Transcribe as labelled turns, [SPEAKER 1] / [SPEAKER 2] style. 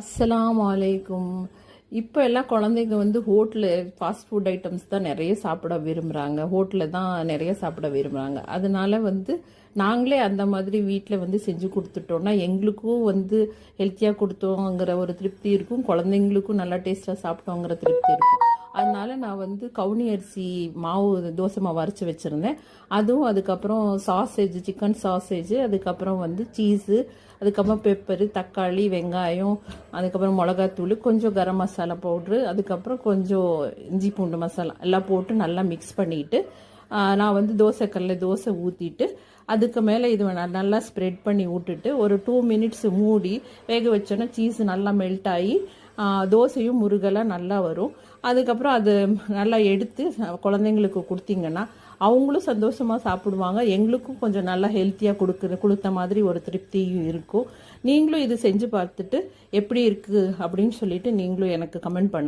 [SPEAKER 1] அஸ்ஸலாமு அலைக்கும். இப்போ எல்லாம் குழந்தைங்க வந்து ஹோட்டலில் ஃபாஸ்ட் ஃபுட் ஐட்டம்ஸ் தான் நிறைய சாப்பிட விரும்புகிறாங்க. ஹோட்டலில் தான் நிறைய சாப்பிட விரும்புகிறாங்க. அதனால வந்து நாங்களே அந்த மாதிரி வீட்டில் வந்து செஞ்சு கொடுத்துட்டோன்னா எங்களுக்கும் வந்து ஹெல்த்தியாக கொடுத்தோங்கிற ஒரு திருப்தி இருக்கும், குழந்தைங்களுக்கும் நல்லா டேஸ்ட்டாக சாப்பிட்டோங்கிற திருப்தி இருக்கும். அதனால நான் வந்து கவுனி அரிசி மாவு தோசை மாவு அரைச்சி வச்சுருந்தேன். அதுவும் அதுக்கப்புறம் சாசேஜ், சிக்கன் சாசேஜ், அதுக்கப்புறம் வந்து சீஸு, அதுக்கப்புறம் பெப்பரு, தக்காளி, வெங்காயம், அதுக்கப்புறம் மிளகாத்தூள், கொஞ்சம் கரம் மசாலா பவுட்ரு, அதுக்கப்புறம் கொஞ்சம் இஞ்சி பூண்டு மசாலா எல்லாம் போட்டு நல்லா மிக்ஸ் பண்ணிவிட்டு நான் வந்து தோசைக்கல்லில் தோசை ஊற்றிட்டு அதுக்கு மேலே இது நல்லா ஸ்ப்ரெட் பண்ணி விட்டுட்டு ஒரு 2 மினிட்ஸ் மூடி வேக வச்சோன்னா சீஸ் நல்லா மெல்ட் ஆகி தோசையும் முருகலாக நல்லா வரும். அதுக்கப்புறம் அது நல்லா எடுத்து குழந்தைங்களுக்கு கொடுத்தீங்கன்னா அவங்களும் சந்தோஷமாக சாப்பிடுவாங்க. எங்களுக்கும் கொஞ்சம் நல்லா ஹெல்த்தியாக கொடுத்த மாதிரி ஒரு திருப்தியும் இருக்கும். நீங்களும் இது செஞ்சு பார்த்துட்டு எப்படி இருக்குது அப்படின்னு சொல்லிட்டு நீங்களும் எனக்கு கமெண்ட் பண்ணுங்க.